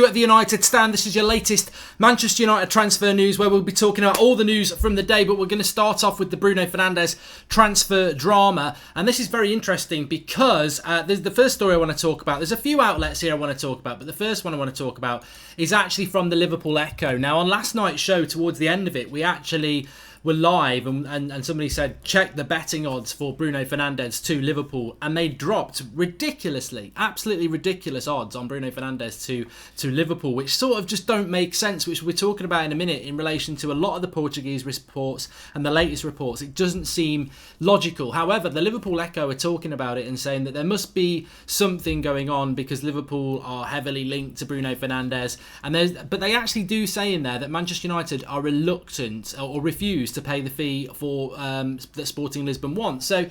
At the United Stand, this is your latest Manchester United transfer news, where we'll be talking about all the news from the day, but we're going to start off with the Bruno Fernandes transfer drama. And this is very interesting because the first story I want to talk about, there's a few outlets here I want to talk about, but the first one I want to talk about is actually from the Liverpool Echo. Now, on last night's show, towards the end of it, we actually were live and somebody said check the betting odds for Bruno Fernandes to Liverpool, and they dropped ridiculously, absolutely ridiculous odds on Bruno Fernandes to Liverpool, which sort of just don't make sense, which we're talking about in a minute in relation to a lot of the Portuguese reports and the latest reports. It doesn't seem logical. However, the Liverpool Echo are talking about it and saying that there must be something going on because Liverpool are heavily linked to Bruno Fernandes, but they actually do say in there that Manchester United are reluctant or refuse to pay the fee for that Sporting Lisbon wants. So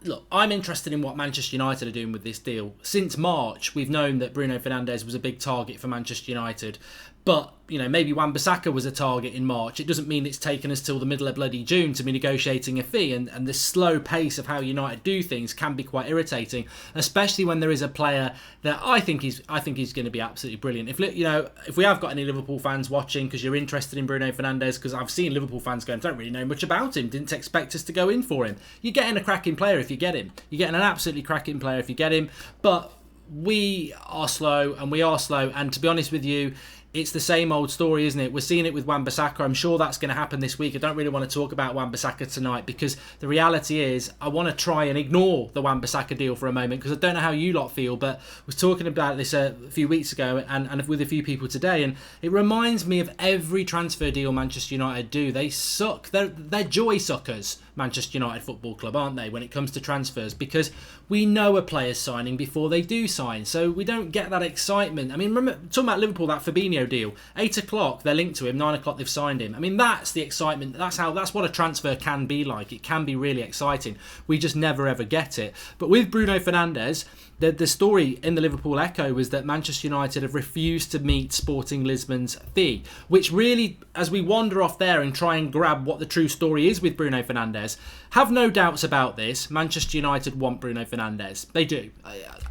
look, I'm interested in what Manchester United are doing with this deal. Since March, we've known that Bruno Fernandes was a big target for Manchester United. But, you know, maybe Wan-Bissaka was a target in March. It doesn't mean it's taken us till the middle of bloody June to be negotiating a fee. And the slow pace of how United do things can be quite irritating, especially when there is a player that I think he's going to be absolutely brilliant. If we have got any Liverpool fans watching, because you're interested in Bruno Fernandes, because I've seen Liverpool fans going, don't really know much about him, didn't expect us to go in for him. You're getting a cracking player if you get him. You're getting an absolutely cracking player if you get him. But we are slow, and to be honest with you, it's the same old story, isn't it? We're seeing it with Wan-Bissaka. I'm sure that's going to happen this week. I don't really want to talk about Wan-Bissaka tonight because the reality is I want to try and ignore the Wan-Bissaka deal for a moment, because I don't know how you lot feel, but I was talking about this a few weeks ago and with a few people today, and it reminds me of every transfer deal Manchester United do. They suck. They're joy suckers, Manchester United Football Club, aren't they, when it comes to transfers, because we know a player's signing before they do sign, so we don't get that excitement. I mean, remember, talking about Liverpool, that Fabinho deal, 8 o'clock they're linked to him, 9 o'clock they've signed him. I mean, that's the excitement. That's what a transfer can be like. It can be really exciting. We just never ever get it. But with Bruno Fernandes, the story in the Liverpool Echo was that Manchester United have refused to meet Sporting Lisbon's fee, which really, as we wander off there and try and grab what the true story is with Bruno Fernandes, have no doubts about this. Manchester United want Bruno Fernandes. They do.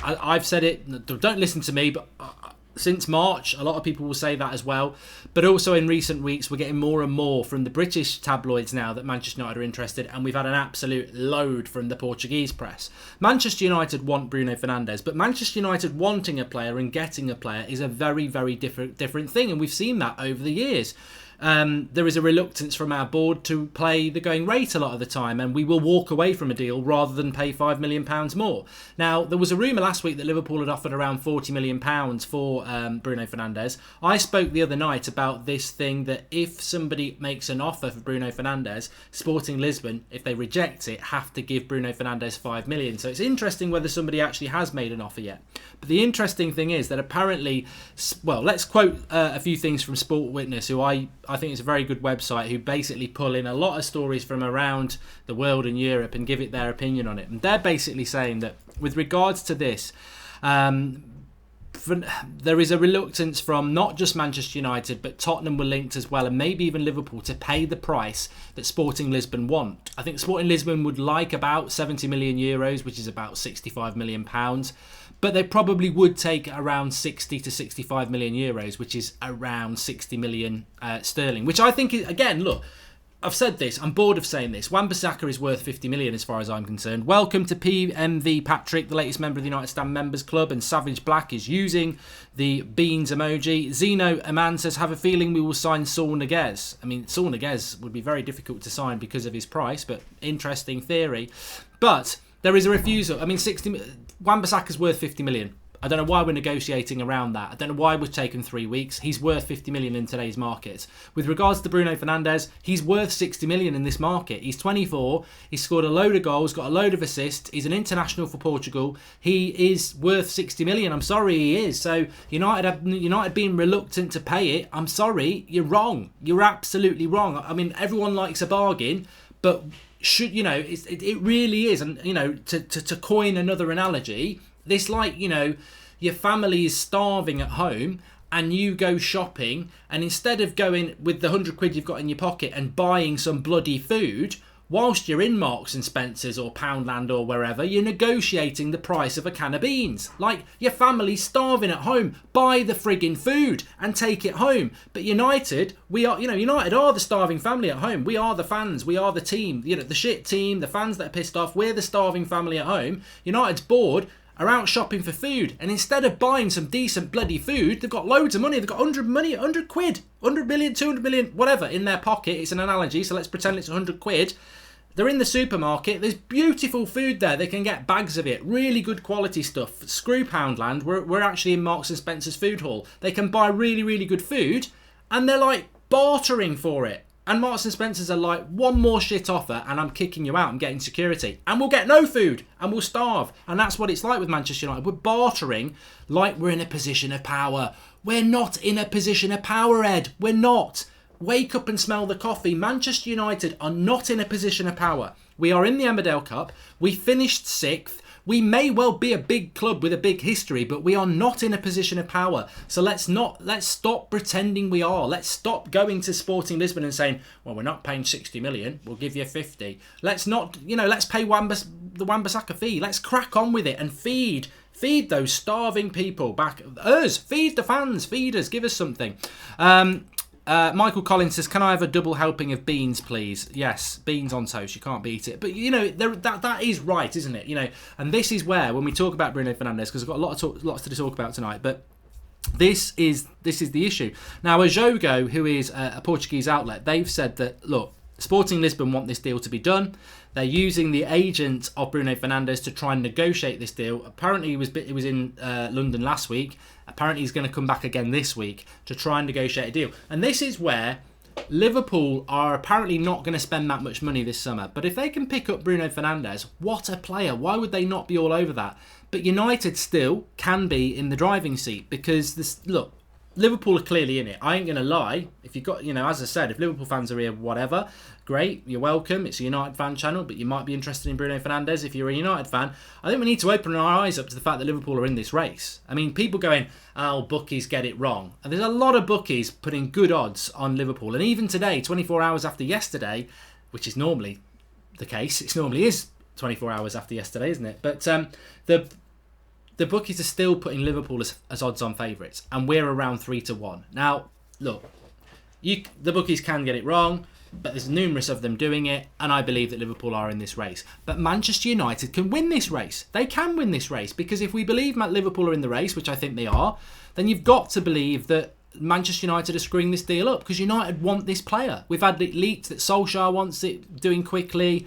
I've said it. Don't listen to me, but since March, a lot of people will say that as well. But also in recent weeks, we're getting more and more from the British tabloids now that Manchester United are interested, and we've had an absolute load from the Portuguese press. Manchester United want Bruno Fernandes, but Manchester United wanting a player and getting a player is a very, very different thing, and we've seen that over the years. There is a reluctance from our board to play the going rate a lot of the time, and we will walk away from a deal rather than pay £5 million more. Now, there was a rumour last week that Liverpool had offered around £40 million for Bruno Fernandes. I spoke the other night about this thing that if somebody makes an offer for Bruno Fernandes, Sporting Lisbon, if they reject it, have to give Bruno Fernandes £5 million. So it's interesting whether somebody actually has made an offer yet. But the interesting thing is that apparently, well, let's quote a few things from Sport Witness, who I think it's a very good website, who basically pull in a lot of stories from around the world and Europe and give it their opinion on it. And they're basically saying that with regards to this, there is a reluctance from not just Manchester United, but Tottenham were linked as well, and maybe even Liverpool, to pay the price that Sporting Lisbon want. I think Sporting Lisbon would like about 70 million euros, which is about 65 million pounds. But they probably would take around 60 to 65 million euros, which is around 60 million sterling, which I think is, again, look, I've said this, I'm bored of saying this. Wan-Bissaka is worth 50 million as far as I'm concerned. Welcome to PMV Patrick, the latest member of the United Stand Members Club, and Savage Black is using the beans emoji. Zeno Aman says, have a feeling we will sign Saul Niguez. I mean, Saul Niguez would be very difficult to sign because of his price, but interesting theory. But there is a refusal. I mean, Wan-Bissaka's worth 50 million. I don't know why we're negotiating around that. I don't know why we've taken 3 weeks. He's worth 50 million in today's market. With regards to Bruno Fernandes, he's worth 60 million in this market. He's 24. He's scored a load of goals, got a load of assists. He's an international for Portugal. He is worth 60 million. I'm sorry, he is. So United being reluctant to pay it, I'm sorry, you're wrong. You're absolutely wrong. I mean, everyone likes a bargain, but it really is. And, to coin another analogy, this, like, your family is starving at home and you go shopping, and instead of going with the 100 quid you've got in your pocket and buying some bloody food, whilst you're in Marks and Spencer's or Poundland or wherever, you're negotiating the price of a can of beans. Like, your family's starving at home. Buy the frigging food and take it home. But United, United are the starving family at home. We are the fans. We are the team. The shit team, the fans that are pissed off. We're the starving family at home. United's bored, are out shopping for food, and instead of buying some decent bloody food, they've got loads of money. They've got 100 quid, 100 million, 200 million, whatever, in their pocket. It's an analogy, so let's pretend it's 100 quid. They're in the supermarket. There's beautiful food there. They can get bags of it. Really good quality stuff. Screw Poundland. We're actually in Marks and Spencer's food hall. They can buy really, really good food, and they're like bartering for it. And Marks and Spencer's are like, one more shit offer and I'm kicking you out, I'm getting security. And we'll get no food and we'll starve. And that's what it's like with Manchester United. We're bartering like we're in a position of power. We're not in a position of power, Ed. We're not. Wake up and smell the coffee. Manchester United are not in a position of power. We are in the Emmerdale Cup. We finished 6th. We may well be a big club with a big history, but we are not in a position of power. So let's stop pretending we are. Let's stop going to Sporting Lisbon and saying, well, we're not paying 60 million, we'll give you 50. Let's not, let's pay the Wan-Bissaka fee. Let's crack on with it and feed those starving people back. Feed the fans, feed us, give us something. Michael Collins says, can I have a double helping of beans, please? Yes, beans on toast. You can't beat it. But, that is right, isn't it? And this is where, when we talk about Bruno Fernandes, because I've got lots to talk about tonight, but this is the issue. Now, Ajogo, who is a Portuguese outlet, they've said that, look, Sporting Lisbon want this deal to be done. They're using the agent of Bruno Fernandes to try and negotiate this deal. Apparently, he was in London last week. Apparently, he's going to come back again this week to try and negotiate a deal. And this is where Liverpool are apparently not going to spend that much money this summer. But if they can pick up Bruno Fernandes, what a player. Why would they not be all over that? But United still can be in the driving seat because, Liverpool are clearly in it. I ain't going to lie. If you've got, as I said, if Liverpool fans are here, whatever, great, you're welcome. It's a United fan channel, but you might be interested in Bruno Fernandes if you're a United fan. I think we need to open our eyes up to the fact that Liverpool are in this race. I mean, people going, oh, bookies get it wrong. And there's a lot of bookies putting good odds on Liverpool. And even today, 24 hours after yesterday, which is normally the case, it normally is 24 hours after yesterday, isn't it? But the bookies are still putting Liverpool as odds-on favourites, and we're around 3-1. Now, look, the bookies can get it wrong, but there's numerous of them doing it, and I believe that Liverpool are in this race. But Manchester United can win this race. They can win this race, because if we believe Liverpool are in the race, which I think they are, then you've got to believe that Manchester United are screwing this deal up, because United want this player. We've had it leaked that Solskjaer wants it doing quickly.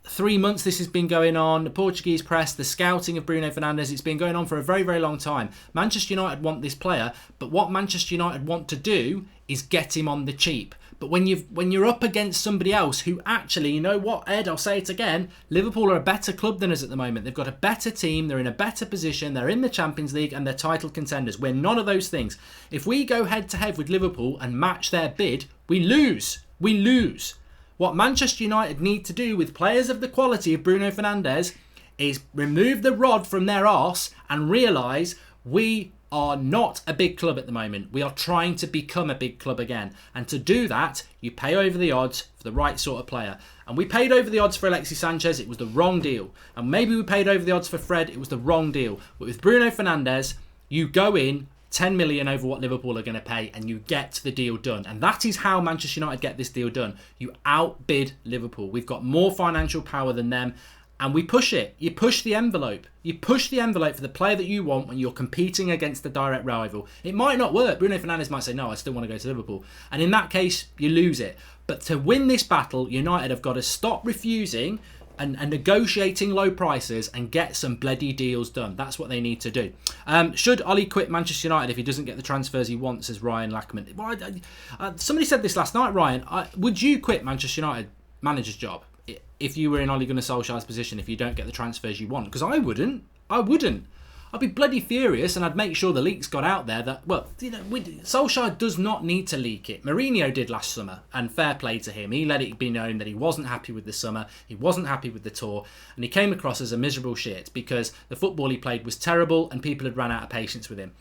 3 months this has been going on. The Portuguese press, the scouting of Bruno Fernandes, it's been going on for a very, very long time. Manchester United want this player, but what Manchester United want to do is get him on the cheap. But when you're up against somebody else who actually, you know what, Ed, I'll say it again, Liverpool are a better club than us at the moment. They've got a better team, they're in a better position, they're in the Champions League and they're title contenders. We're none of those things. If we go head to head with Liverpool and match their bid, we lose. We lose. What Manchester United need to do with players of the quality of Bruno Fernandes is remove the rod from their arse and realise we are not a big club at the moment. We are trying to become a big club again. And to do that, you pay over the odds for the right sort of player. And we paid over the odds for Alexis Sanchez. It was the wrong deal. And maybe we paid over the odds for Fred. It was the wrong deal. But with Bruno Fernandes, you go in 10 million over what Liverpool are going to pay and you get the deal done. And that is how Manchester United get this deal done. You outbid Liverpool. We've got more financial power than them and we push it. You push the envelope. You push the envelope for the player that you want when you're competing against the direct rival. It might not work. Bruno Fernandes might say, no, I still want to go to Liverpool. And in that case, you lose it. But to win this battle, United have got to stop refusing and negotiating low prices and get some bloody deals done. That's what they need to do. Should Ollie quit Manchester United if he doesn't get the transfers he wants, says Ryan Lackman? Well, somebody said this last night, Ryan. Would you quit Manchester United manager's job if you were in Ole Gunnar Solskjaer's position if you don't get the transfers you want? Because I wouldn't. I'd be bloody furious and I'd make sure the leaks got out there that, Solskjaer does not need to leak it. Mourinho did last summer, and fair play to him. He let it be known that he wasn't happy with the summer, he wasn't happy with the tour, and he came across as a miserable shit because the football he played was terrible and people had run out of patience with him.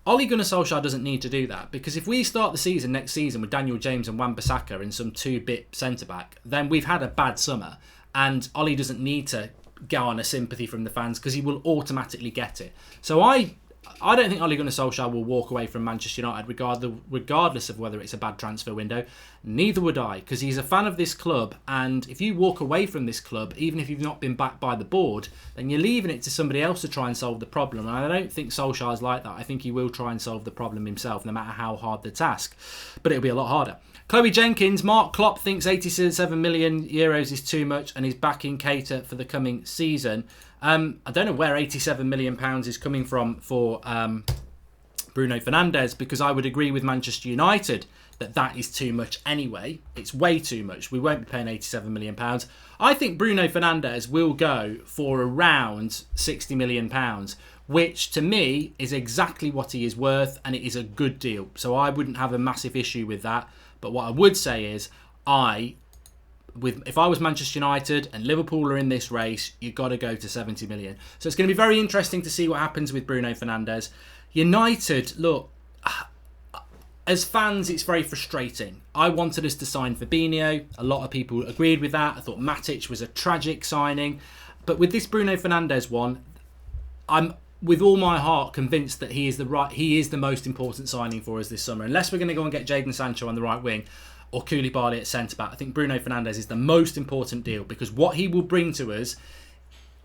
Ole Gunnar Solskjaer doesn't need to do that, because if we start the season next season with Daniel James and Wan-Bissaka and some two-bit centre-back, then we've had a bad summer, and Ole doesn't need to garner sympathy from the fans because he will automatically get it. So I don't think Ole Gunnar Solskjaer will walk away from Manchester United regardless of whether it's a bad transfer window. Neither would I, because he's a fan of this club, and if you walk away from this club, even if you've not been backed by the board, then you're leaving it to somebody else to try and solve the problem. And I don't think Solskjaer's like that. I think he will try and solve the problem himself, no matter how hard the task. But it'll be a lot harder. Chloe Jenkins, Mark Klopp thinks 87 million euros is too much and is backing Keita for the coming season. I don't know where £87 million is coming from for Bruno Fernandes, because I would agree with Manchester United that is too much anyway. It's way too much. We won't be paying £87 million. I think Bruno Fernandes will go for around £60 million, which to me is exactly what he is worth, and it is a good deal. So I wouldn't have a massive issue with that. But what I would say is, if I was Manchester United and Liverpool are in this race, you've got to go to 70 million. So it's going to be very interesting to see what happens with Bruno Fernandes. United, look, as fans, it's very frustrating. I wanted us to sign Fabinho. A lot of people agreed with that. I thought Matic was a tragic signing. But with this Bruno Fernandes one, I'm with all my heart convinced that he is the most important signing for us this summer. Unless we're going to go and get Jadon Sancho on the right wing or Koulibaly at centre-back, I think Bruno Fernandes is the most important deal, because what he will bring to us,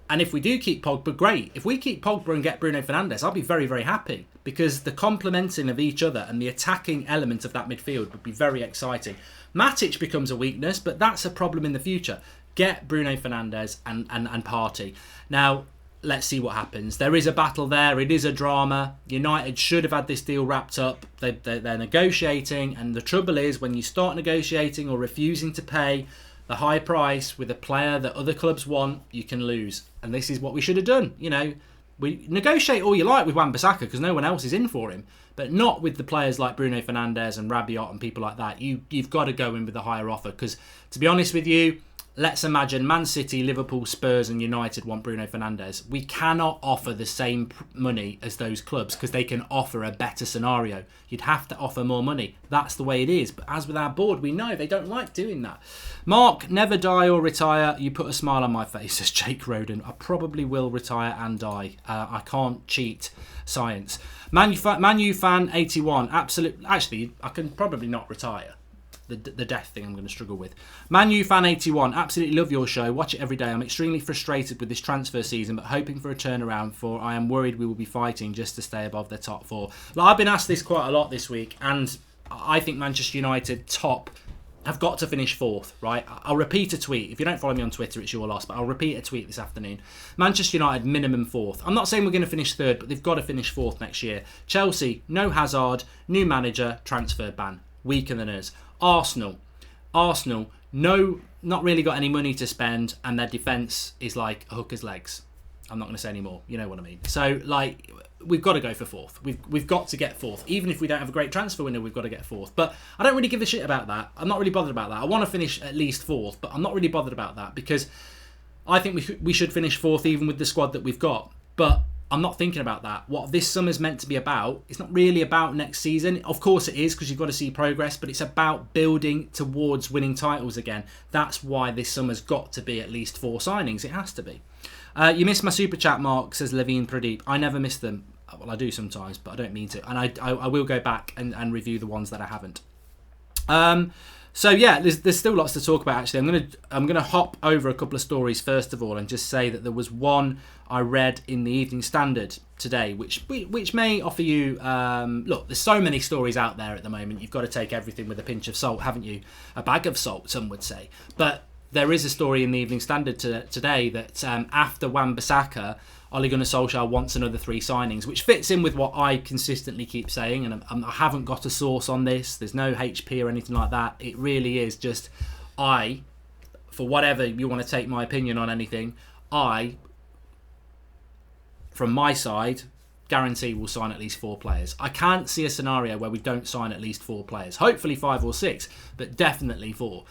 and if we do keep Pogba, great. If we keep Pogba and get Bruno Fernandes, I'll be very, very happy, because the complementing of each other and the attacking element of that midfield would be very exciting. Matic becomes a weakness, but that's a problem in the future. Get Bruno Fernandes and Partey. Now, let's see what happens. There is a battle there. It is a drama. United should have had this deal wrapped up. They're negotiating, and the trouble is, when you start negotiating or refusing to pay the high price with a player that other clubs want, you can lose. And this is what we should have done. You know, we negotiate all you like with Wan-Bissaka because no one else is in for him, but not with the players like Bruno Fernandes and Rabiot and people like that. You've got to go in with a higher offer, because to be honest with you, let's imagine Man City, Liverpool, Spurs and United want Bruno Fernandes. We cannot offer the same money as those clubs because they can offer a better scenario. You'd have to offer more money. That's the way it is. But as with our board, we know they don't like doing that. Mark, never die or retire. You put a smile on my face, says Jake Roden. I probably will retire and die. I can't cheat science. Man U fan 81. Actually, I can probably not retire. The death thing I'm going to struggle with. Man U fan 81, absolutely love your show. Watch it every day. I'm extremely frustrated with this transfer season, but hoping for a turnaround, for I am worried we will be fighting just to stay above the top four. I've been asked this quite a lot this week, and I think Manchester United have got to finish fourth, right? I'll repeat a tweet. If you don't follow me on Twitter, it's your loss, but I'll repeat a tweet this afternoon. Manchester United, minimum fourth. I'm not saying we're going to finish third, but they've got to finish fourth next year. Chelsea, no Hazard, new manager, transfer ban. Weaker than us. Arsenal, no, not really got any money to spend, and their defence is like a hooker's legs. I'm not going to say any more. You know what I mean. So, we've got to go for fourth. We've got to get fourth. Even if we don't have a great transfer window, we've got to get fourth. But I don't really give a shit about that. I'm not really bothered about that. I want to finish at least fourth, but I'm not really bothered about that, because I think we should finish fourth even with the squad that we've got. But I'm not thinking about that. What this summer's meant to be about, it's not really about next season. Of course it is, because you've got to see progress, but it's about building towards winning titles again. That's why this summer's got to be at least 4 signings. It has to be. You missed my super chat, Mark, says Levine Pradeep. I never miss them. Well, I do sometimes, but I don't mean to. And I will go back and review the ones that I haven't. So yeah, there's still lots to talk about. Actually, I'm gonna hop over a couple of stories first of all, and just say that there was one I read in the Evening Standard today, which may offer you. Look, there's so many stories out there at the moment. You've got to take everything with a pinch of salt, haven't you? A bag of salt, some would say. But there is a story in the Evening Standard today that after Wan-Bissaka, Ole Gunnar Solskjaer wants another 3 signings, which fits in with what I consistently keep saying, and I haven't got a source on this. There's no HP or anything like that. It really is just for whatever you want to take my opinion on anything, from my side, guarantee we'll sign at least 4 players. I can't see a scenario where we don't sign at least 4 players. Hopefully 5 or 6, but definitely 4.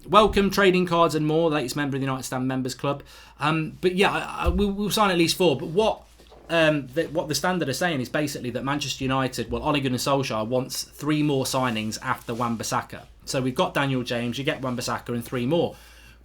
Welcome, trading cards and more, latest member of the United Stand Members Club. But yeah, we'll sign at least 4. But what what the Standard are saying is basically that Manchester United, well, Ole Gunnar Solskjaer wants 3 more signings after Wan-Bissaka. So we've got Daniel James, you get Wan-Bissaka and 3 more.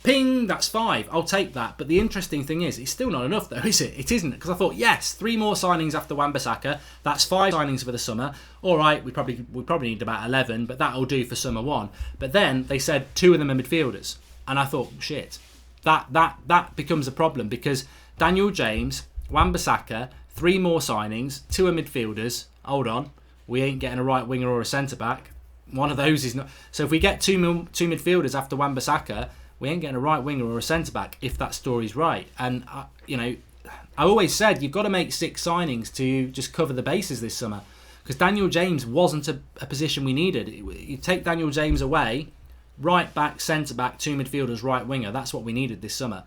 Ping, that's 5. I'll take that. But the interesting thing is, it's still not enough though, is it? It isn't. Because I thought, yes, 3 more signings after Wan-Bissaka. That's 5 signings for the summer. All right, we probably need about 11, but that'll do for summer 1. But then they said 2 of them are midfielders. And I thought, shit, that becomes a problem because Daniel James, Wan-Bissaka, 3 more signings, 2 are midfielders. Hold on, we ain't getting a right winger or a centre-back. One of those is not... So if we get 2 midfielders after Wan-Bissaka, we ain't getting a right winger or a centre-back if that story's right. And, I always said you've got to make 6 signings to just cover the bases this summer. Because Daniel James wasn't a position we needed. You take Daniel James away, right back, centre-back, 2 midfielders, right winger. That's what we needed this summer.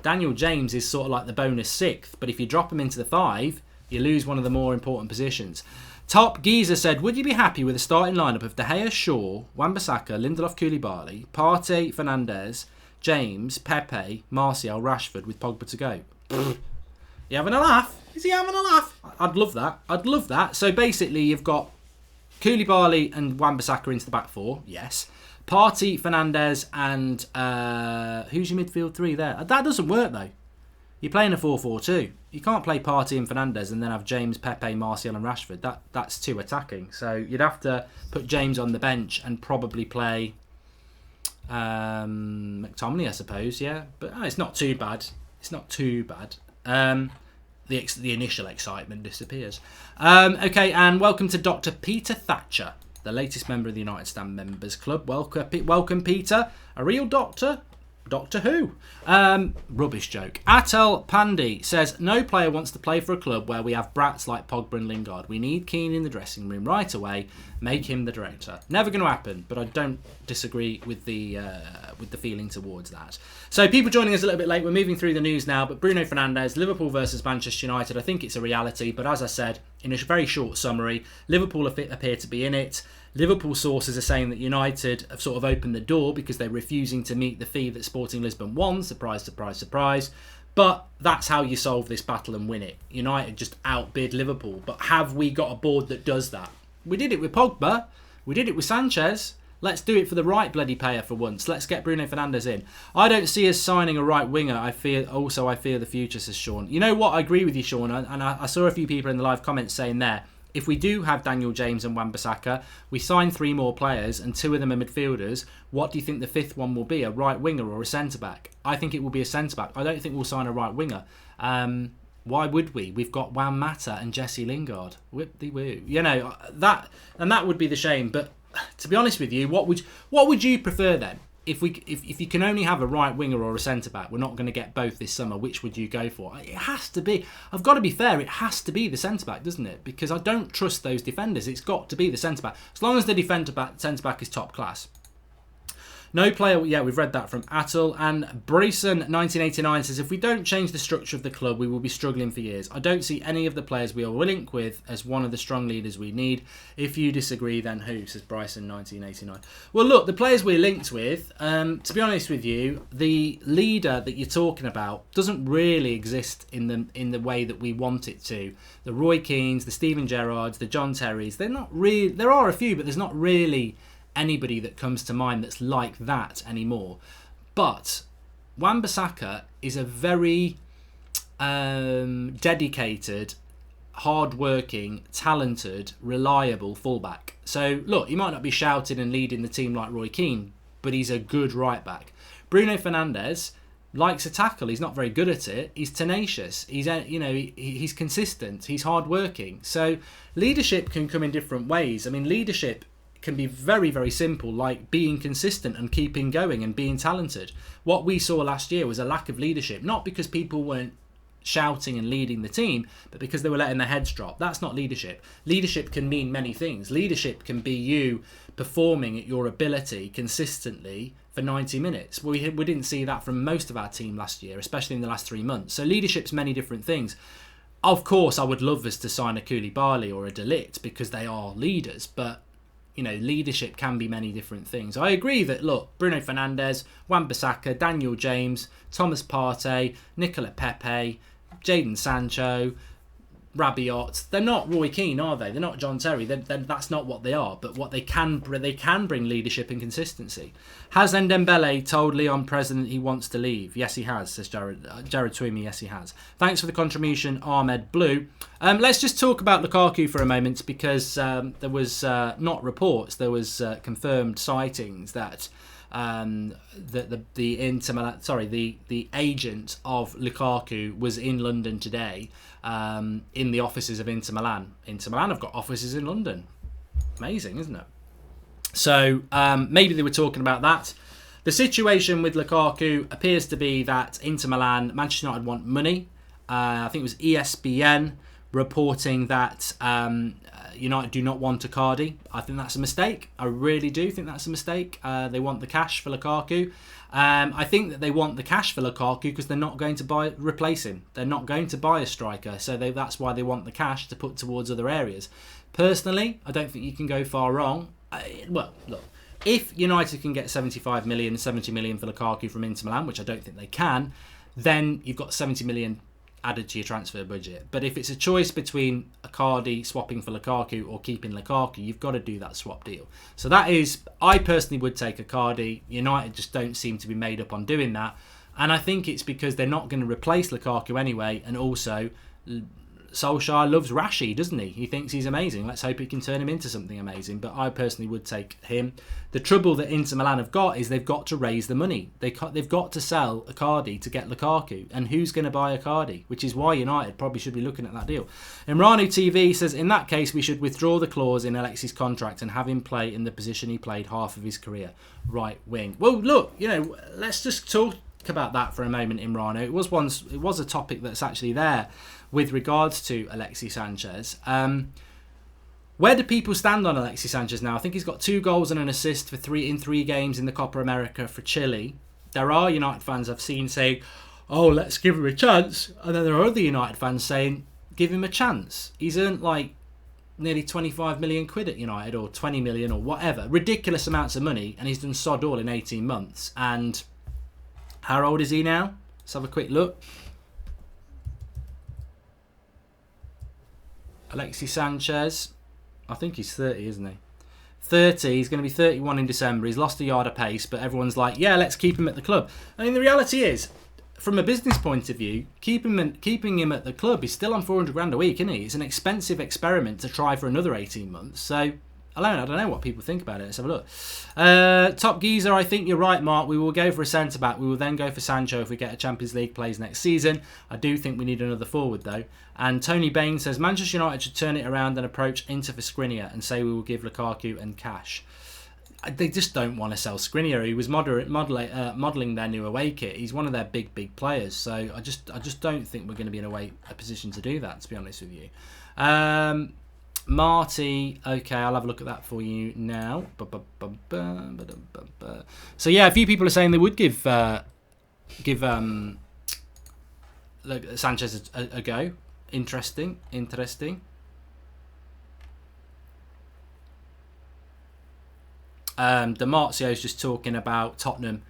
Daniel James is sort of like the bonus 6th. But if you drop him into the 5, you lose one of the more important positions. Top Geezer said, would you be happy with a starting lineup of De Gea, Shaw, Wan-Bissaka, Lindelof, Koulibaly, Partey, Fernandes, James, Pepe, Martial, Rashford with Pogba to go? You having a laugh? Is he having a laugh? I'd love that. So basically you've got Koulibaly and Wan-Bissaka into the back 4. Yes. Partey, Fernandes and who's your midfield 3 there? That doesn't work though. You're playing a 4-4-2. You can't play Partey and Fernandes and then have James, Pepe, Martial and Rashford. That's too attacking. So you'd have to put James on the bench and probably play McTominay, I suppose, yeah. But it's not too bad. The initial excitement disappears. Okay, and welcome to Dr. Peter Thatcher, the latest member of the United Stand Members Club. Welcome, Peter. A real doctor? Doctor Who? Rubbish joke. Atel Pandi says, no player wants to play for a club where we have brats like Pogba and Lingard. We need Keane in the dressing room right away. Make him the director. Never going to happen, but I don't disagree with the feeling towards that. So people joining us a little bit late. We're moving through the news now, but Bruno Fernandes, Liverpool versus Manchester United. I think it's a reality, but as I said, in a very short summary, Liverpool appear to be in it. Liverpool sources are saying that United have sort of opened the door because they're refusing to meet the fee that Sporting Lisbon won. Surprise, surprise, surprise. But that's how you solve this battle and win it. United just outbid Liverpool. But have we got a board that does that? We did it with Pogba. We did it with Sanchez. Let's do it for the right bloody player for once. Let's get Bruno Fernandes in. I don't see us signing a right winger. I fear the future, says Sean. You know what? I agree with you, Sean. And I saw a few people in the live comments saying there, if we do have Daniel James and Wan-Bissaka, we sign 3 more players and 2 of them are midfielders. What do you think the 5th one will be? A right winger or a centre-back? I think it will be a centre-back. I don't think we'll sign a right winger. Why would we? We've got Juan Mata and Jesse Lingard. Whip-de-woo. That would be the shame. But to be honest with you, what would you prefer then? If you can only have a right winger or a centre-back, we're not going to get both this summer, which would you go for? It has to be, I've got to be fair, it has to be the centre-back, doesn't it? Because I don't trust those defenders. It's got to be the centre-back. As long as the centre-back is top class. No player, yeah, we've read that from Atul. And Bryson 1989 says, if we don't change the structure of the club, we will be struggling for years. I don't see any of the players we are linked with as one of the strong leaders we need. If you disagree, then who? Says Bryson 1989. Well, look, the players we're linked with, to be honest with you, the leader that you're talking about doesn't really exist in the way that we want it to. The Roy Keanes, the Steven Gerrards, the John Terrys, they're not really, there are a few, but there's not really anybody that comes to mind that's like that anymore. But Wan-Bissaka is a very dedicated, hard-working, talented, reliable fullback. So look, he might not be shouting and leading the team like Roy Keane, but he's a good right back. Bruno Fernandes likes a tackle. He's not very good at it. He's tenacious. He's consistent. He's hard-working. So leadership can come in different ways. I mean, leadership can be very, very simple, like being consistent and keeping going and being talented. What we saw last year was a lack of leadership, not because people weren't shouting and leading the team, but because they were letting their heads drop. That's not leadership. Leadership can mean many things. Leadership can be you performing at your ability consistently for 90 minutes. We didn't see that from most of our team last year, especially in the last 3 months. So leadership's many different things. Of course, I would love us to sign a Koulibaly or a De Ligt because they are leaders, but leadership can be many different things. I agree that, look, Bruno Fernandes, Wan-Bissaka, Daniel James, Thomas Partey, Nicola Pepe, Jadon Sancho, Rabiot. They're not Roy Keane, are they? They're not John Terry. That's not what they are. But what they can bring leadership and consistency. Has Ndembele told Leon President he wants to leave? Yes, he has, says Jared Twomey. Yes, he has. Thanks for the contribution, Ahmed Blue. Let's just talk about Lukaku for a moment, because there was not reports, there was confirmed sightings that the agent of Lukaku was in London today, in the offices of Inter Milan. Inter Milan have got offices in London. Amazing, isn't it? So maybe they were talking about that. The situation with Lukaku appears to be that Inter Milan, Manchester United want money. I think it was ESPN reporting that United do not want Icardi. I think that's a mistake. I really do think that's a mistake. They want the cash for Lukaku. I think that they want the cash for Lukaku because they're not going to replace him. They're not going to buy a striker, so that's why they want the cash to put towards other areas. Personally, I don't think you can go far wrong. Well, look, if United can get 75 million, 70 million for Lukaku from Inter Milan, which I don't think they can, then you've got 70 million added to your transfer budget. But if it's a choice between Icardi swapping for Lukaku or keeping Lukaku, you've got to do that swap deal. So that is, I personally would take Icardi. United just don't seem to be made up on doing that. And I think it's because they're not going to replace Lukaku anyway. And also, Solskjaer loves Rashi, doesn't he? He thinks he's amazing. Let's hope he can turn him into something amazing. But I personally would take him. The trouble that Inter Milan have got is they've got to raise the money. They've got to sell Icardi to get Lukaku. And who's going to buy Icardi? Which is why United probably should be looking at that deal. Imranu TV says, in that case, we should withdraw the clause in Alexis' contract and have him play in the position he played half of his career, right wing. Well, look, let's just talk about that for a moment, Imrano. It was a topic that's actually there with regards to Alexis Sanchez. Where do people stand on Alexis Sanchez now? I think he's got 2 goals and an assist in three games in the Copa America for Chile. There are United fans I've seen saying, oh, let's give him a chance. And then there are other United fans saying, give him a chance. He's earned like nearly 25 million quid at United, or 20 million or whatever. Ridiculous amounts of money, and he's done sod all in 18 months. And how old is he now? Let's have a quick look. Alexis Sanchez, I think he's 30, isn't he? 30, he's going to be 31 in December. He's lost a yard of pace, but everyone's like, yeah, let's keep him at the club. I mean, the reality is, from a business point of view, keeping him at the club, he's still on 400 grand a week, isn't he? It's an expensive experiment to try for another 18 months. So, I don't know what people think about it. Let's have a look. Top Geezer, I think you're right, Mark. We will go for a centre-back. We will then go for Sancho if we get a Champions League plays next season. I do think we need another forward, though. And Tony Bain says, Manchester United should turn it around and approach Inter for Skriniar and say we will give Lukaku and cash. They just don't want to sell Skriniar. He was modelling their new away kit. He's one of their big players. So I just don't think we're going to be in a position to do that, to be honest with you. Marty, okay, I'll have a look at that for you now. So yeah, a few people are saying they would give Sanchez a go. Interesting. DeMarzio's just talking about Tottenham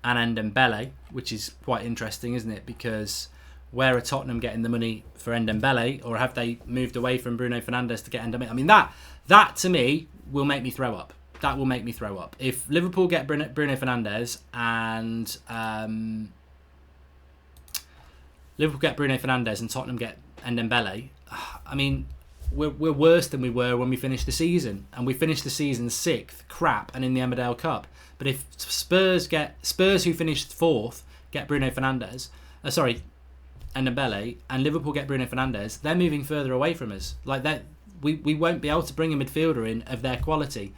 and Ndembele, which is quite interesting, isn't it? Because where are Tottenham getting the money for Ndembele, or have they moved away from Bruno Fernandes to get Ndembele? I mean, that to me will make me throw up. That will make me throw up. If Liverpool get Bruno Fernandes and Tottenham get Ndembele, I mean, we're worse than we were when we finished the season, and we finished the season 6th, crap, and in the Emmerdale Cup. But if Spurs who finished 4th get Bruno Fernandes, Ndembele, and Liverpool get Bruno Fernandes, they're moving further away from us. Like that, we won't be able to bring a midfielder in of their quality.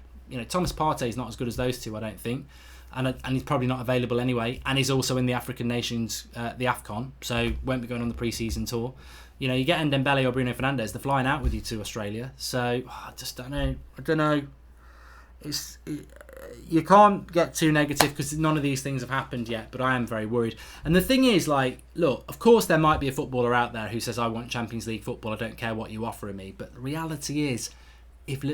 Thomas Partey's not as good as those two, I don't think, and he's probably not available anyway. And he's also in the African nations, the AFCON, so won't be going on the pre-season tour. You get Ndembele or Bruno Fernandes, they're flying out with you to Australia. So I just don't know. I don't know. You can't get too negative because none of these things have happened yet, but I am very worried. And the thing is, look, of course there might be a footballer out there who says, I want Champions League football, I don't care what you offer me. But the reality is, if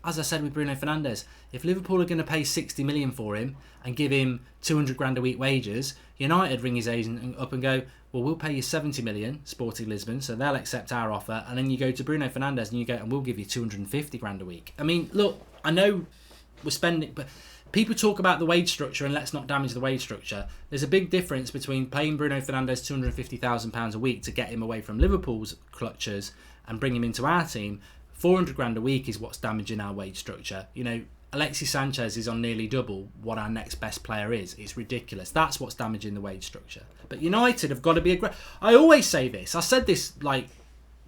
as I said with Bruno Fernandes, if Liverpool are going to pay 60 million for him and give him 200 grand a week wages, United ring his agent up and go, well, we'll pay you 70 million, Sporting Lisbon, so they'll accept our offer. And then you go to Bruno Fernandes and you go, and we'll give you 250 grand a week. I mean, look, I know we're spending, but people talk about the wage structure and let's not damage the wage structure. There's a big difference between paying Bruno Fernandes £250,000 a week to get him away from Liverpool's clutches and bring him into our team. 400 grand a week is what's damaging our wage structure. You know, Alexis Sanchez is on nearly double what our next best player is. It's ridiculous. That's what's damaging the wage structure. But United have got to be aggressive. I always say this. I said this like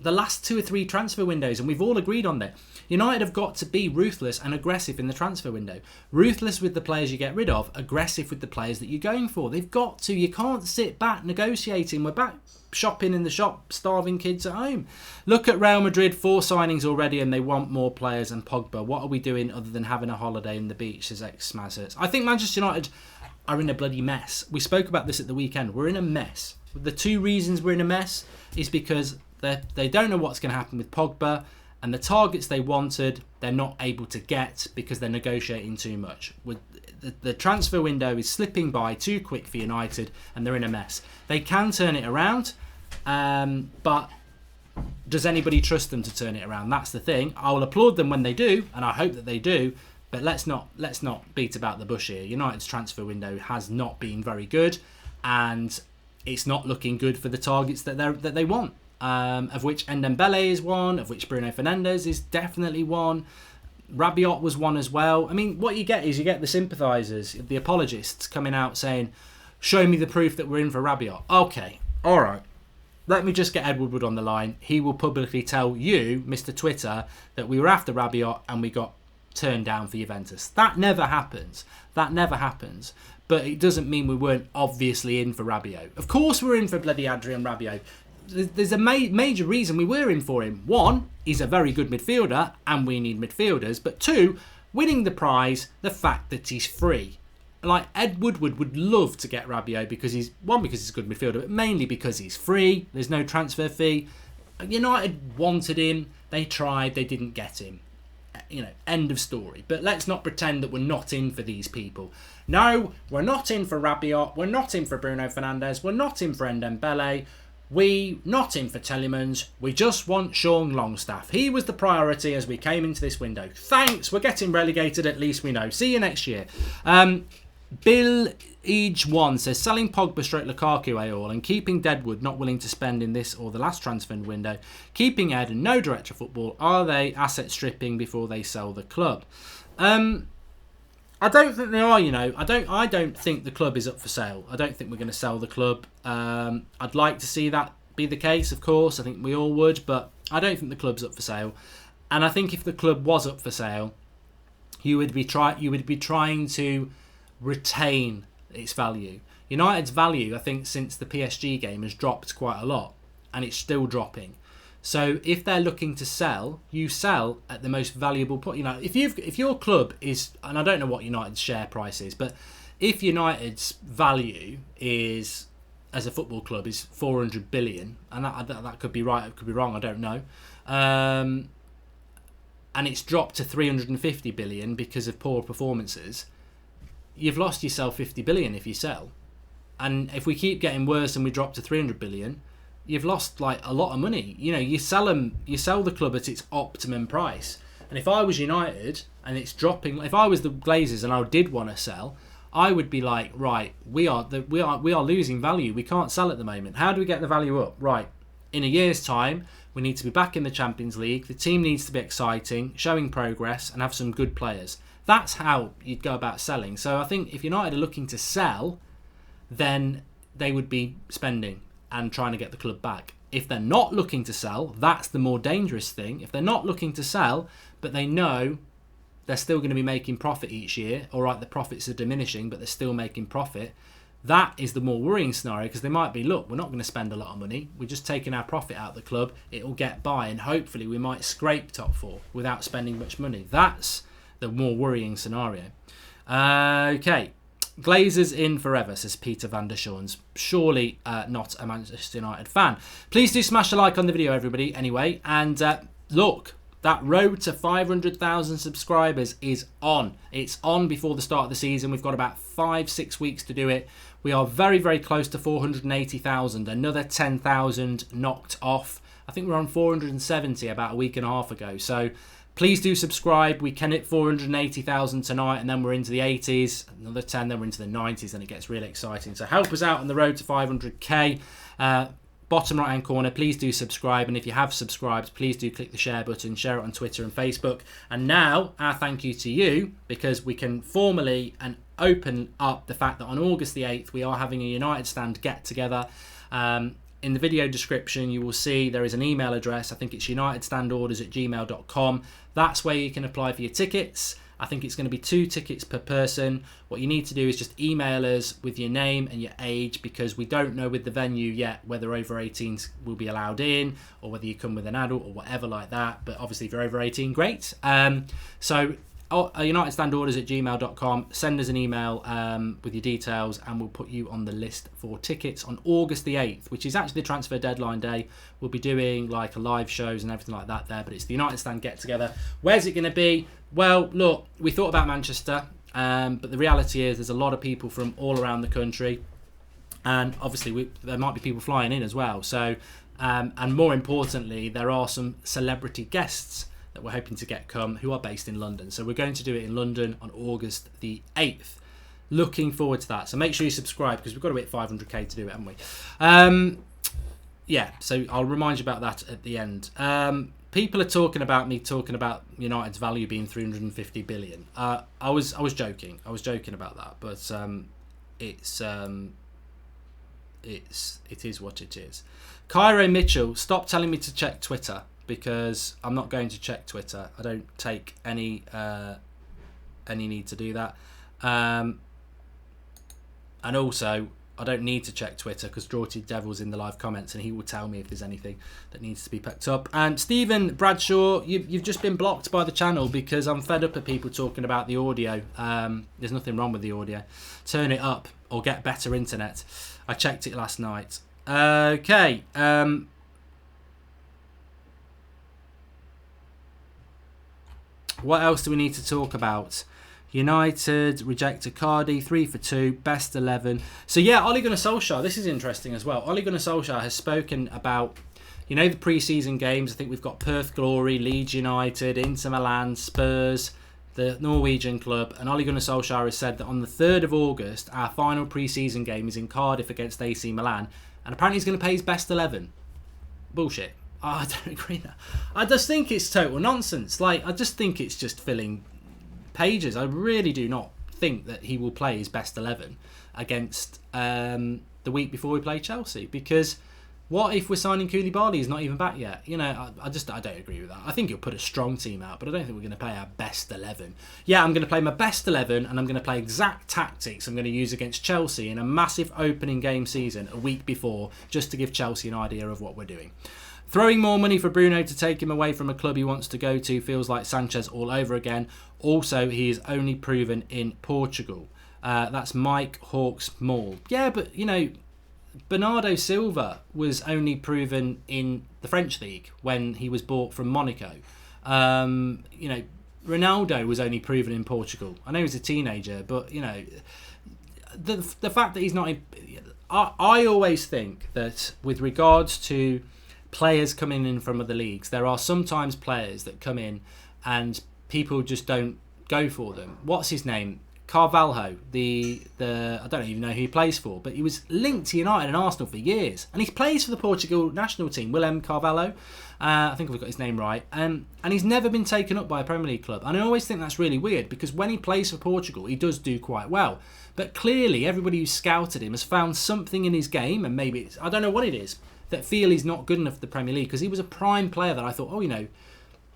the last 2 or 3 transfer windows, and we've all agreed on that. United have got to be ruthless and aggressive in the transfer window. Ruthless with the players you get rid of, aggressive with the players that you're going for. They've got to. You can't sit back negotiating. We're back shopping in the shop, starving kids at home. Look at Real Madrid, 4 signings already, and they want more players. And Pogba, what are we doing other than having a holiday in the beach, as ex-Smazers? I think Manchester United are in a bloody mess. We spoke about this at the weekend. We're in a mess. The 2 reasons we're in a mess is because they don't know what's going to happen with Pogba, and the targets they wanted, they're not able to get because they're negotiating too much. The transfer window is slipping by too quick for United, and they're in a mess. They can turn it around, but does anybody trust them to turn it around? That's the thing. I will applaud them when they do, and I hope that they do. But let's not beat about the bush here. United's transfer window has not been very good, and it's not looking good for the targets that they want. Of which Ndembele is one, of which Bruno Fernandes is definitely one. Rabiot was one as well. I mean, what you get is you get the sympathisers, the apologists coming out saying, show me the proof that we're in for Rabiot. Okay, all right. Let me just get Ed Woodward on the line. He will publicly tell you, Mr. Twitter, that we were after Rabiot and we got turned down for Juventus. That never happens. That never happens. But it doesn't mean we weren't obviously in for Rabiot. Of course we're in for bloody Adrian Rabiot. There's a major reason we were in for him. 1, he's a very good midfielder and we need midfielders. But 2, winning the prize, the fact that he's free. Like, Ed Woodward would love to get Rabiot because he's a good midfielder, but mainly because he's free. There's no transfer fee. United wanted him. They tried. They didn't get him. You know, end of story. But let's not pretend that we're not in for these people. No, we're not in for Rabiot. We're not in for Bruno Fernandes. We're not in for Ndembele. We not in for Telemans. We just want Sean Longstaff. He was the priority as we came into this window. Thanks. We're getting relegated, at least we know. See you next year. Bill Age 1 says, selling Pogba straight Lukaku all and keeping Deadwood not willing to spend in this or the last transfer window, keeping Ed and no director of football, are they asset stripping before they sell the club? I don't think they are, you know. I don't think the club is up for sale. I don't think we're going to sell the club. I'd like to see that be the case, of course. I think we all would, but I don't think the club's up for sale. And I think if the club was up for sale, you would be trying to retain its value. United's value, I think, since the PSG game has dropped quite a lot, and it's still dropping. So if they're looking to sell, you sell at the most valuable point. You know, if your club is, and I don't know what United's share price is, but if United's value is, as a football club, is 400 billion, and that could be right, it could be wrong, I don't know, and it's dropped to 350 billion because of poor performances, you've lost yourself 50 billion if you sell. And if we keep getting worse and we drop to 300 billion, you've lost like a lot of money. You know, you sell the club at its optimum price. And if I was United and it's dropping, if I was the Glazers and I did want to sell, I would be like, right, we are losing value. We can't sell at the moment. How do we get the value up? Right, in a year's time, we need to be back in the Champions League. The team needs to be exciting, showing progress, and have some good players. That's how you'd go about selling. So I think if United are looking to sell, then they would be spending and trying to get the club back. If they're not looking to sell, that's the more dangerous thing. If they're not looking to sell, but they know they're still going to be making profit each year, all right, the profits are diminishing, but they're still making profit, that is the more worrying scenario, because they might be, look, we're not going to spend a lot of money. We're just taking our profit out of the club. It will get by, and hopefully we might scrape top 4 without spending much money. That's the more worrying scenario. Okay. Glazers in forever, says Peter van der Schoens. Surely not a Manchester United fan. Please do smash a like on the video, everybody, anyway. And look, That road to 500,000 subscribers is on. It's on before the start of the season. We've got about 5-6 weeks to do it. We are very, very close to 480,000. Another 10,000 knocked off. I think we were on 470 about a week and a half ago. So please do subscribe. We can hit 480,000 tonight, and then we're into the 80s. Another 10, then we're into the 90s, and it gets really exciting. So help us out on the road to 500k. Bottom right hand corner, please do subscribe, and if you have subscribed, please do click the share button, share it on Twitter and Facebook. And now our thank you to you, because we can formally and open up the fact that on August the 8th we are having a United Stand get together. In the video description you will see there is an email address. I think it's unitedstandorders@gmail.com. That's where you can apply for your tickets. I think it's going to be 2 tickets per person. What you need to do is just email us with your name and your age, because we don't know with the venue yet whether over 18s will be allowed in, or whether you come with an adult or whatever like that. But obviously if you're over 18, great. So unitedstandorders@gmail.com. Send us an email with your details, and we'll put you on the list for tickets on August the 8th, which is actually the transfer deadline day. We'll be doing like a live shows and everything like that there, but it's the United Stand get together. Where's it going to be? Well, look, we thought about Manchester, but the reality is there's a lot of people from all around the country, and obviously there might be people flying in as well. So, and more importantly, there are some celebrity guests that we're hoping to get come who are based in London. So we're going to do it in London on August the 8th. Looking forward to that. So make sure you subscribe, because we've got to hit 500k to do it, haven't we? Yeah, so I'll remind you about that at the end. People are talking about me talking about United's value being 350 billion. I was joking. I was joking about that, but it is what it is. Cairo Mitchell, stop telling me to check Twitter, because I'm not going to check Twitter. I don't take any need to do that. And also, I don't need to check Twitter, because Draughty Devil's in the live comments and he will tell me if there's anything that needs to be picked up. And Stephen Bradshaw, you've just been blocked by the channel because I'm fed up of people talking about the audio. There's nothing wrong with the audio. Turn it up or get better internet. I checked it last night. Okay. What else do we need to talk about? United reject Cardi, 3 for 2, best 11. So yeah, Ole Gunnar Solskjaer, this is interesting as well. Ole Gunnar Solskjaer has spoken about, the pre-season games. I think we've got Perth Glory, Leeds United, Inter Milan, Spurs, the Norwegian club. And Ole Gunnar Solskjaer has said that on the 3rd of August, our final pre-season game is in Cardiff against AC Milan. And apparently he's going to play his best 11. Bullshit. I don't agree with that. I just think it's total nonsense. I just think it's just filling pages. I really do not think that he will play his best 11 against the week before we play Chelsea, because what if we're signing Koulibaly? He's not even back yet. I don't agree with that. I think he'll put a strong team out, but I don't think we're going to play our best 11. Yeah, I'm going to play my best 11, and I'm going to play exact tactics I'm going to use against Chelsea in a massive opening game season a week before, just to give Chelsea an idea of what we're doing. Throwing more money for Bruno to take him away from a club he wants to go to feels like Sanchez all over again. Also, he is only proven in Portugal. That's Mike Hawks Mall. Yeah, but, Bernardo Silva was only proven in the French league when he was bought from Monaco. Ronaldo was only proven in Portugal. I know he was a teenager, but, the fact that he's not in... I always think that with regards to players coming in from other leagues, there are sometimes players that come in and people just don't go for them. What's his name? Carvalho, the I don't even know who he plays for, but he was linked to United and Arsenal for years, and he plays for the Portugal national team. Willem Carvalho, I think we've got his name right, and he's never been taken up by a Premier League club. And I always think that's really weird, because when he plays for Portugal, he does do quite well. But clearly, everybody who's scouted him has found something in his game, and maybe I don't know what it is, that feel he's not good enough for the Premier League, because he was a prime player that I thought,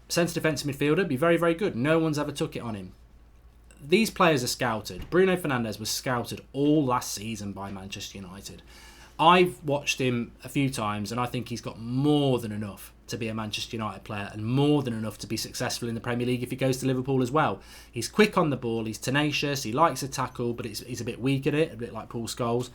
centre defensive midfielder, be very, very good. No one's ever took it on him. These players are scouted. Bruno Fernandes was scouted all last season by Manchester United. I've watched him a few times, and I think he's got more than enough to be a Manchester United player, and more than enough to be successful in the Premier League if he goes to Liverpool as well. He's quick on the ball, he's tenacious, he likes a tackle, but he's a bit weak at it, a bit like Paul Scholes.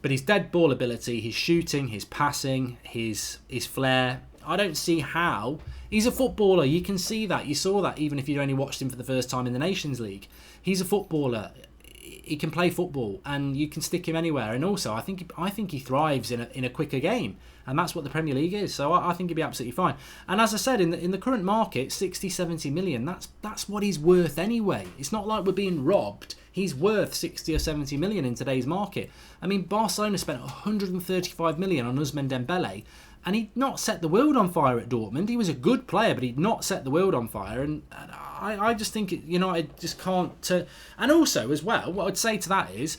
But his dead ball ability, his shooting, his passing, his flair, I don't see how. He's a footballer. You can see that. You saw that even if you only watched him for the first time in the Nations League. He's a footballer. He can play football, and you can stick him anywhere. And also, I think he thrives in a quicker game, and that's what the Premier League is. So I think he'd be absolutely fine. And as I said, in the current market, 60, 70 million. That's what he's worth anyway. It's not like we're being robbed. He's worth 60 or 70 million in today's market. I mean, Barcelona spent 135 million on Ousmane Dembele, and he'd not set the world on fire at Dortmund. He was a good player, but he'd not set the world on fire. And I just think United just can't. And also, as well, what I'd say to that is,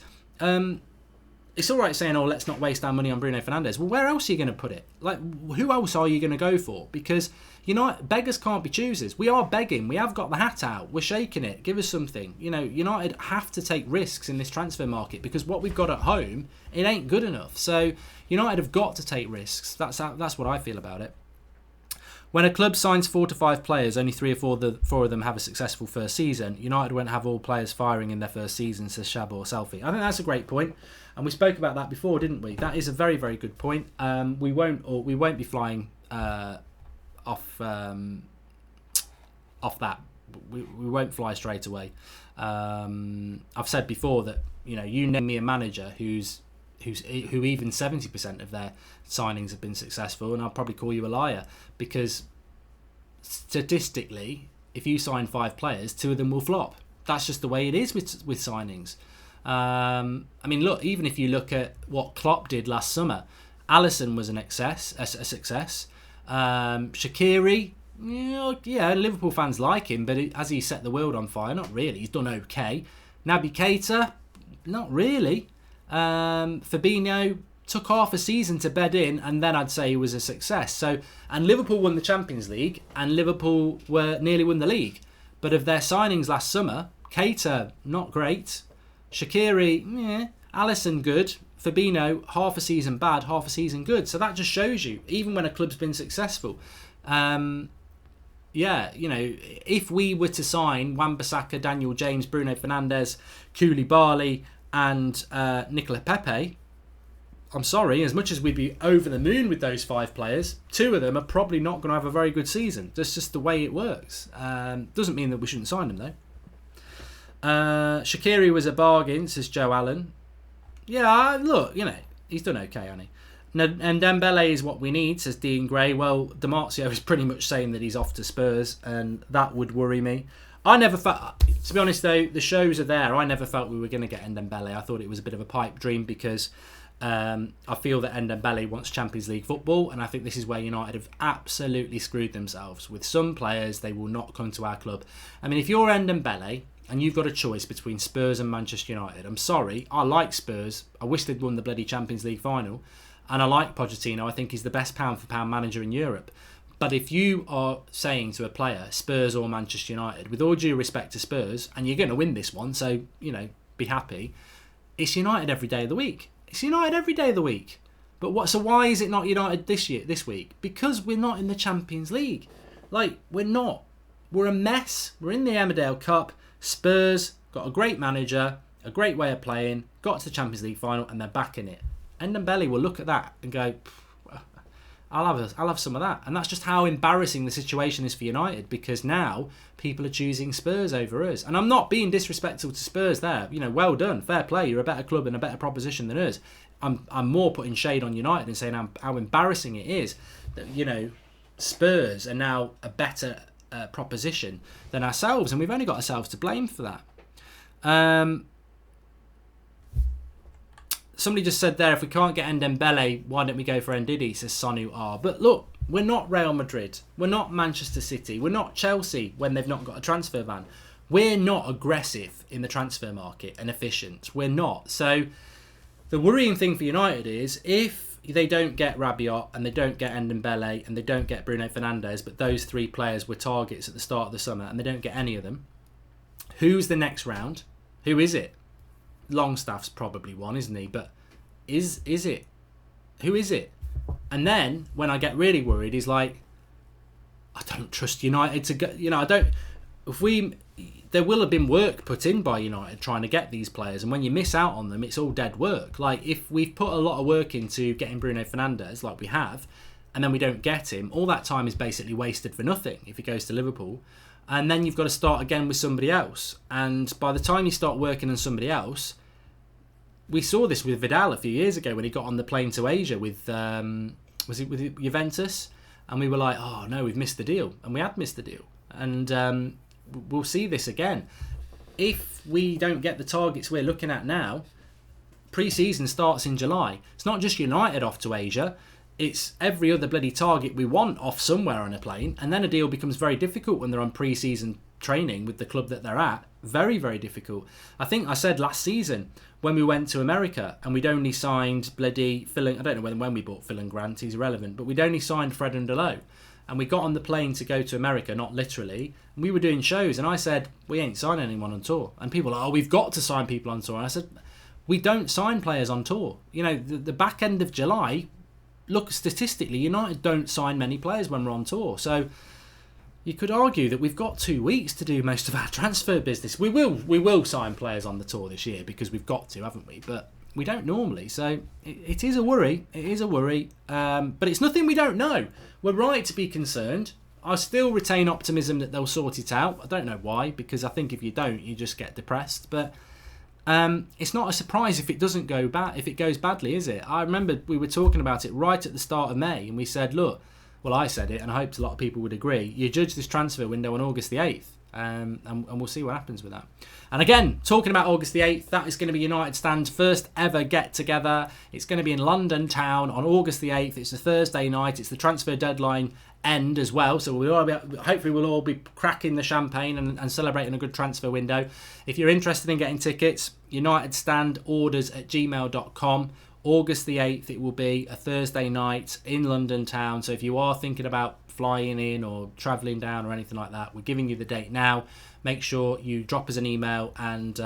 it's all right saying, "Oh, let's not waste our money on Bruno Fernandes." Well, where else are you going to put it? Like, who else are you going to go for? Because beggars can't be choosers. We are begging. We have got the hat out. We're shaking it. Give us something. United have to take risks in this transfer market because what we've got at home, it ain't good enough. So United have got to take risks. That's what I feel about it. When a club signs 4 to 5 players, only 3 or 4 of them have a successful first season. United won't have all players firing in their first season, says Shabo Selfie. I think that's a great point, and we spoke about that before, didn't we? That is a very, very good point. We won't be flying off that. We won't fly straight away. I've said before that you name me a manager who even 70% of their signings have been successful, and I'll probably call you a liar, because statistically, if you sign 5 players, 2 of them will flop. That's just the way it is with signings. I mean, look, even if you look at what Klopp did last summer, Alisson was a success. Shaqiri, yeah, Liverpool fans like him, but has he set the world on fire? Not really. He's done okay. Naby Keita, not really. Fabinho took half a season to bed in, and then I'd say he was a success. So, and Liverpool won the Champions League, and Liverpool nearly won the league. But of their signings last summer, Keita, not great. Shaqiri, Alisson, good. Fabinho, half a season bad, half a season good. So that just shows you, even when a club's been successful, if we were to sign Wan-Bissaka, Daniel James, Bruno Fernandes, Koulibaly, and Nicola Pepe, I'm sorry, as much as we'd be over the moon with those 5 players, 2 of them are probably not going to have a very good season. That's just the way it works. Doesn't mean that we shouldn't sign them, though. Shaqiri was a bargain, says Joe Allen. Yeah, look, he's done okay, hasn't he? And Dembele is what we need, says Dean Gray. Well, Di Marzio is pretty much saying that he's off to Spurs, and that would worry me. I never felt, to be honest though, the shows are there. I never felt we were going to get Dembele. I thought it was a bit of a pipe dream because I feel that Dembele wants Champions League football, and I think this is where United have absolutely screwed themselves. With some players, they will not come to our club. I mean, if you're Dembele and you've got a choice between Spurs and Manchester United, I'm sorry, I like Spurs. I wish they'd won the bloody Champions League final, and I like Pochettino. I think he's the best pound-for-pound manager in Europe. But if you are saying to a player, Spurs or Manchester United, with all due respect to Spurs, and you're going to win this one, so, be happy, it's United every day of the week. It's United every day of the week. But so why is it not United this week? Because we're not in the Champions League. We're not. We're a mess. We're in the Emmerdale Cup. Spurs got a great manager, a great way of playing, got to the Champions League final, and they're back in it. Dembele will look at that and go, I'll have some of that. And that's just how embarrassing the situation is for United, because now people are choosing Spurs over us. And I'm not being disrespectful to Spurs there. Well done, fair play. You're a better club and a better proposition than us. I'm more putting shade on United and saying how embarrassing it is that Spurs are now a better proposition than ourselves, and we've only got ourselves to blame for that. Somebody just said there, if we can't get Dembele, why don't we go for Ndidi, says Sonu R. But look, we're not Real Madrid. We're not Manchester City. We're not Chelsea when they've not got a transfer ban. We're not aggressive in the transfer market and efficient. We're not. So the worrying thing for United is if they don't get Rabiot and they don't get Dembele and they don't get Bruno Fernandes, but those 3 players were targets at the start of the summer and they don't get any of them, who's the next round? Who is it? Longstaff's probably one, isn't he? But is it? Who is it? And then when I get really worried, he's like, I don't trust United to go. I don't. There will have been work put in by United trying to get these players, and when you miss out on them, it's all dead work. If we've put a lot of work into getting Bruno Fernandes, like we have, and then we don't get him, all that time is basically wasted for nothing if he goes to Liverpool. And then you've got to start again with somebody else. And by the time you start working on somebody else, we saw this with Vidal a few years ago when he got on the plane to Asia with, was it with Juventus? And we were like, oh no, we've missed the deal. And we had missed the deal. And we'll see this again. If we don't get the targets we're looking at now, pre-season starts in July. It's not just United off to Asia. It's every other bloody target we want off somewhere on a plane. And then a deal becomes very difficult when they're on pre-season training with the club that they're at. Very, very difficult. I think I said last season when we went to America and we'd only signed bloody Phil, I don't know when we bought Phil and Grant, he's irrelevant, but we'd only signed Fred and Delo. And we got on the plane to go to America, not literally, and we were doing shows, and I said, we ain't signing anyone on tour. And people were like, oh, we've got to sign people on tour. And I said, we don't sign players on tour. You know, the back end of July, look, statistically, United don't sign many players when we're on tour. So you could argue that we've got 2 weeks to do most of our transfer business. We will sign players on the tour this year because we've got to, haven't we? But we don't normally. So it is a worry. It is a worry. But it's nothing we don't know. We're right to be concerned. I still retain optimism that they'll sort it out. I don't know why, because I think if you don't, you just get depressed. But it's not a surprise if it doesn't go bad, if it goes badly, is it? I remember we were talking about it right at the start of May, and we said, look, well, I said it, and I hoped a lot of people would agree. You judge this transfer window on August the 8th, and we'll see what happens with that. And again, talking about August the 8th, that is going to be United Stand's first ever get-together. It's going to be in London town on August the 8th. It's a Thursday night. It's the transfer deadline end as well, so hopefully we'll all be cracking the champagne and celebrating a good transfer window. If you're interested in getting tickets, unitedstandorders@gmail.com. August the 8th, it will be a Thursday night in London town. So if you are thinking about flying in or travelling down or anything like that, we're giving you the date now. Make sure you drop us an email and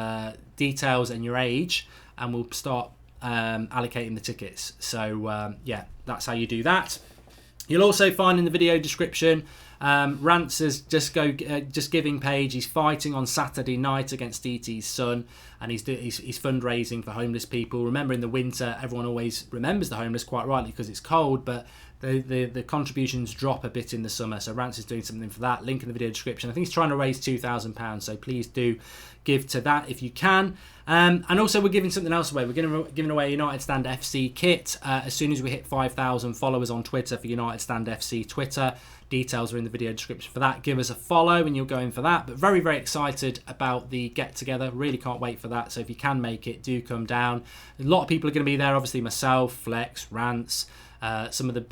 details and your age, and we'll start allocating the tickets. So yeah, that's how you do that. You'll also find in the video description Rance's just giving page. He's fighting on Saturday night against DT's son, and he's fundraising for homeless people. Remember, in the winter, everyone always remembers the homeless, quite rightly, because it's cold, but the contributions drop a bit in the summer. So Rance is doing something for that. Link in the video description. I think he's trying to raise £2,000, so please do give to that if you can. And also, we're giving something else away. We're giving away a United Stand FC kit as soon as we hit 5,000 followers on Twitter for United Stand FC Twitter. Details are in the video description for that. Give us a follow and you'll go in for that. But very, very excited about the get-together. Really can't wait for that. So if you can make it, do come down. A lot of people are going to be there. Obviously, myself, Flex, Rance, some of the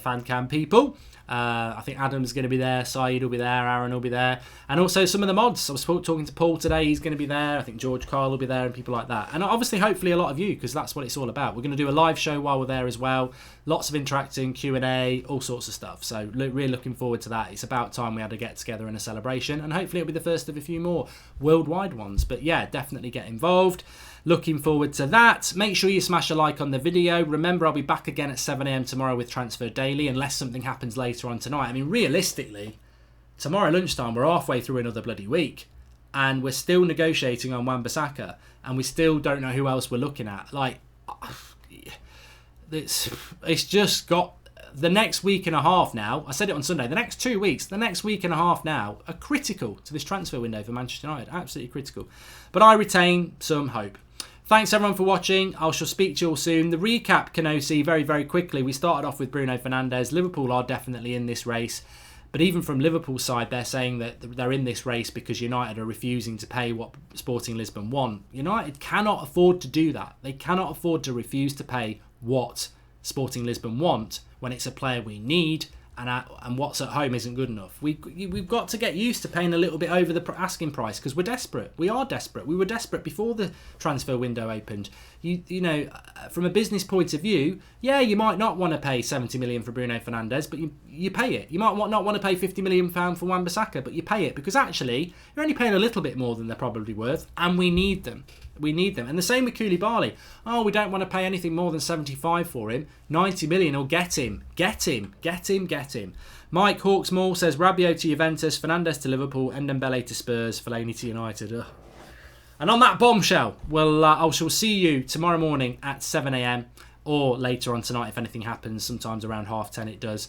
fan cam people. I think Adam's going to be there, Saeed will be there, Aaron will be there, and also some of the mods. I was talking to Paul today, he's going to be there. I think George Kyle will be there and people like that, and obviously hopefully a lot of you, because that's what it's all about. We're going to do a live show while we're there as well, lots of interacting, Q&A, all sorts of stuff, so really looking forward to that. It's about time we had a get together and a celebration, and hopefully it'll be the first of a few more worldwide ones. But yeah, definitely get involved. Looking forward to that. Make sure you smash a like on the video. Remember, I'll be back again at 7 a.m. tomorrow with Transfer Daily, unless something happens later on tonight. I mean, realistically, tomorrow lunchtime, we're halfway through another bloody week, and we're still negotiating on Wan-Bissaka, and we still don't know who else we're looking at. Like, it's just got the next week and a half now. I said it on Sunday. The next 2 weeks, the next week and a half now are critical to this transfer window for Manchester United. Absolutely critical. But I retain some hope. Thanks everyone for watching. I shall speak to you all soon. The recap, Kenosi, very, very quickly. We started off with Bruno Fernandes. Liverpool are definitely in this race. But even from Liverpool's side, they're saying that they're in this race because United are refusing to pay what Sporting Lisbon want. United cannot afford to do that. They cannot afford to refuse to pay what Sporting Lisbon want when it's a player we need, and what's at home isn't good enough. We've got to get used to paying a little bit over the asking price, because we're desperate. We are desperate. We were desperate before the transfer window opened. You know, from a business point of view, yeah, you might not want to pay 70 million for Bruno Fernandes, but you pay it. You might not want to pay 50 million pound for Wan-Bissaka, but you pay it because actually you're only paying a little bit more than they're probably worth, and we need them. We need them. And the same with Koulibaly. Oh, we don't want to pay anything more than 75 for him. 90 million will get him. Get him. Get him. Get him. Mike Hawksmall says Rabiot to Juventus, Fernandes to Liverpool, Ndombele to Spurs, Fellaini to United. Ugh. And on that bombshell, I shall see you tomorrow morning at 7 a.m. or later on tonight if anything happens. Sometimes around 10:30 it does.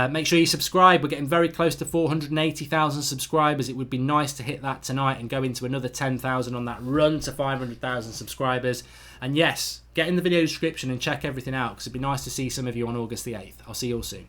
Make sure you subscribe. We're getting very close to 480,000 subscribers. It would be nice to hit that tonight and go into another 10,000 on that run to 500,000 subscribers. And yes, get in the video description and check everything out, because it'd be nice to see some of you on August the 8th. I'll see you all soon.